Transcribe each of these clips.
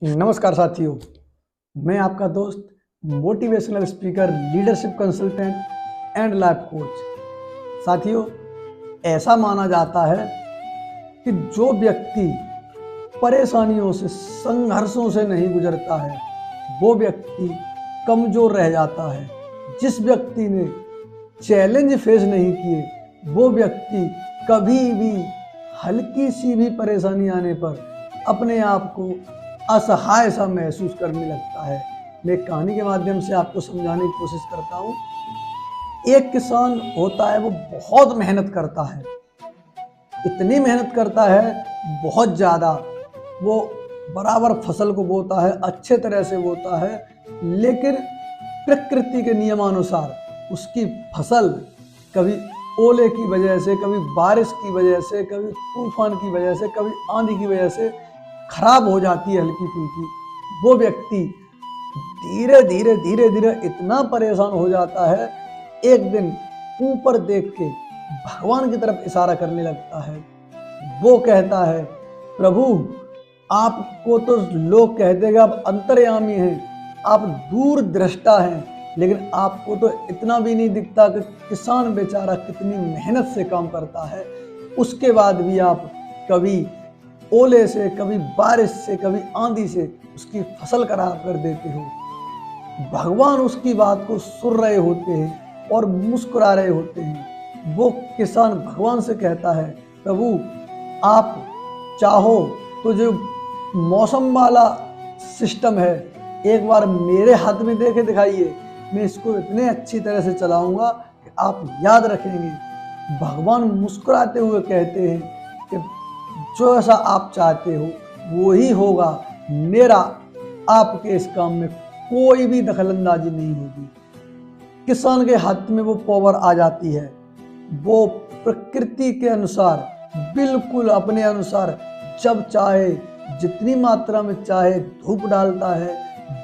नमस्कार साथियों, मैं आपका दोस्त motivational speaker, leadership consultant and life coach. साथियों, ऐसा माना जाता है कि जो व्यक्ति परेशानियों से, संघर्षों से नहीं गुजरता है, वो व्यक्ति कमज़ोर रह जाता है। जिस व्यक्ति ने चैलेंज फेस नहीं किए, वो व्यक्ति कभी भी हल्की सी भी परेशानी आने पर अपने आप को असहाय सा महसूस करने लगता है। मैं एक कहानी के माध्यम से आपको समझाने की कोशिश करता हूँ। एक किसान होता है, वो बहुत मेहनत करता है, इतनी मेहनत करता है, बहुत ज़्यादा। वो बराबर फसल को बोता है, अच्छे तरह से बोता है, लेकिन प्रकृति के नियमानुसार उसकी फसल कभी ओले की वजह से, कभी बारिश की वजह से, कभी तूफान की वजह से, कभी आंधी की वजह से खराब हो जाती है, हल्की फुल्की। वो व्यक्ति धीरे धीरे धीरे धीरे इतना परेशान हो जाता है, एक दिन ऊपर देख के भगवान की तरफ इशारा करने लगता है। वो कहता है, प्रभु, आपको तो लोग कहते हैं आप अंतर्यामी हैं, आप दूर दृष्टा हैं, लेकिन आपको तो इतना भी नहीं दिखता कि किसान बेचारा कितनी मेहनत से काम करता है, उसके बाद भी आप कभी ओले से, कभी बारिश से, कभी आंधी से उसकी फसल खराब कर देते हो। भगवान उसकी बात को सुन रहे होते हैं और मुस्कुरा रहे होते हैं। वो किसान भगवान से कहता है, प्रभु, आप चाहो तो जो मौसम वाला सिस्टम है, एक बार मेरे हाथ में देके दिखाइए, मैं इसको इतने अच्छी तरह से चलाऊंगा कि आप याद रखेंगे। भगवान मुस्कुराते हुए कहते हैं कि जो ऐसा आप चाहते हो वो ही होगा, मेरा आपके इस काम में कोई भी दखलंदाजी नहीं होगी। किसान के हाथ में वो पावर आ जाती है, वो प्रकृति के अनुसार, बिल्कुल अपने अनुसार, जब चाहे जितनी मात्रा में चाहे धूप डालता है,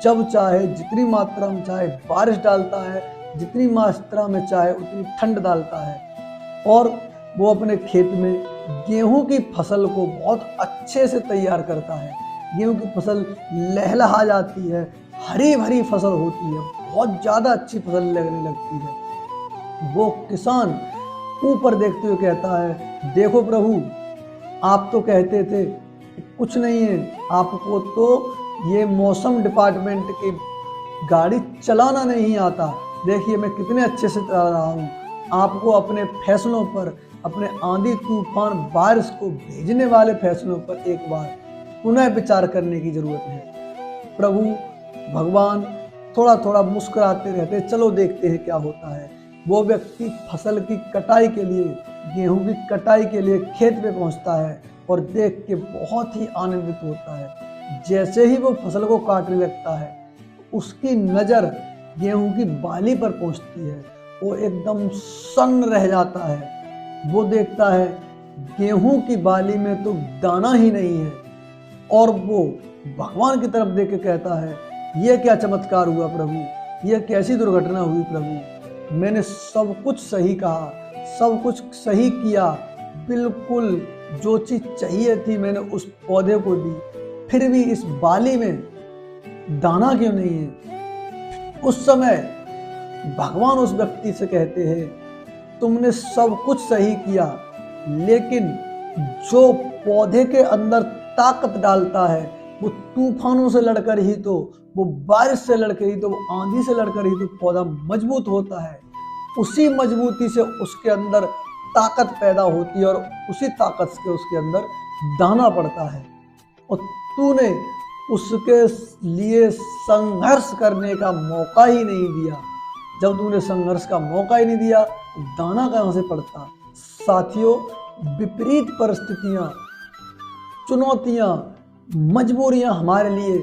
जब चाहे जितनी मात्रा में चाहे बारिश डालता है, जितनी मात्रा में चाहे उतनी ठंड डालता है। और वो अपने खेत में गेहूं की फसल को बहुत अच्छे से तैयार करता है। गेहूं की फसल लहलहा जाती है, हरी भरी फसल होती है, बहुत ज़्यादा अच्छी फसल लगने लगती है। वो किसान ऊपर देखते हुए कहता है, देखो प्रभु, आप तो कहते थे कुछ नहीं है, आपको तो ये मौसम डिपार्टमेंट की गाड़ी चलाना नहीं आता, देखिए मैं कितने अच्छे से चला रहा हूँ। आपको अपने फैसलों पर, अपने आंधी तूफान बारिश को भेजने वाले फैसलों पर एक बार पुनः विचार करने की जरूरत है। प्रभु भगवान थोड़ा थोड़ा मुस्कुराते रहते, चलो देखते हैं क्या होता है। वो व्यक्ति फसल की कटाई के लिए, गेहूं की कटाई के लिए खेत पे पहुंचता है और देख के बहुत ही आनंदित होता है। जैसे ही वो फसल को काटने लगता है, उसकी नज़र गेहूं की बाली पर पहुंचती है, वो एकदम सन्न रह जाता है। वो देखता है गेहूं की बाली में तो दाना ही नहीं है, और वो भगवान की तरफ देख के कहता है, ये क्या चमत्कार हुआ प्रभु, ये कैसी दुर्घटना हुई प्रभु, मैंने सब कुछ सही कहा, सब कुछ सही किया, बिल्कुल जो चीज़ चाहिए थी मैंने उस पौधे को दी, फिर भी इस बाली में दाना क्यों नहीं है। उस समय भगवान उस व्यक्ति से कहते हैं, तुमने सब कुछ सही किया, लेकिन जो पौधे के अंदर ताकत डालता है, वो तूफानों से लड़कर ही तो, वो बारिश से लड़कर ही तो, वो आंधी से लड़कर ही तो पौधा मजबूत होता है। उसी मजबूती से उसके अंदर ताकत पैदा होती है और उसी ताकत से उसके अंदर दाना पड़ता है। और तूने उसके लिए संघर्ष करने का मौका ही नहीं दिया। जब तूने संघर्ष का मौका ही नहीं दिया, दाना कहाँ से पड़ता। साथियों, विपरीत परिस्थितियाँ, चुनौतियाँ, मजबूरियाँ हमारे लिए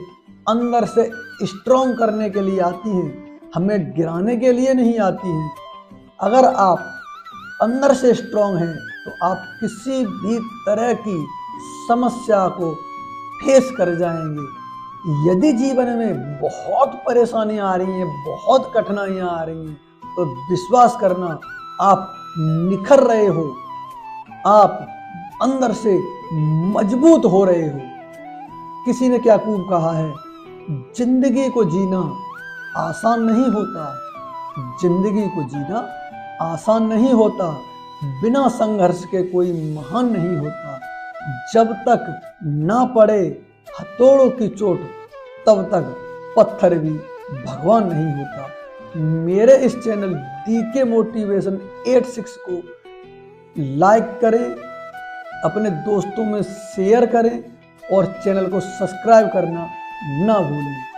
अंदर से स्ट्रॉन्ग करने के लिए आती हैं, हमें गिराने के लिए नहीं आती हैं। अगर आप अंदर से स्ट्रॉन्ग हैं तो आप किसी भी तरह की समस्या को फेस कर जाएंगे। यदि जीवन में बहुत परेशानियां आ रही हैं, बहुत कठिनाइयां आ रही हैं, तो विश्वास करना, आप निखर रहे हो, आप अंदर से मजबूत हो रहे हो। किसी ने क्या खूब कहा है, जिंदगी को जीना आसान नहीं होता, जिंदगी को जीना आसान नहीं होता, बिना संघर्ष के कोई महान नहीं होता, जब तक ना पड़े हथौड़ों की चोट तब तक पत्थर भी भगवान नहीं होता। मेरे इस चैनल DK मोटिवेशन 86 को लाइक करें, अपने दोस्तों में शेयर करें और चैनल को सब्सक्राइब करना ना भूलें।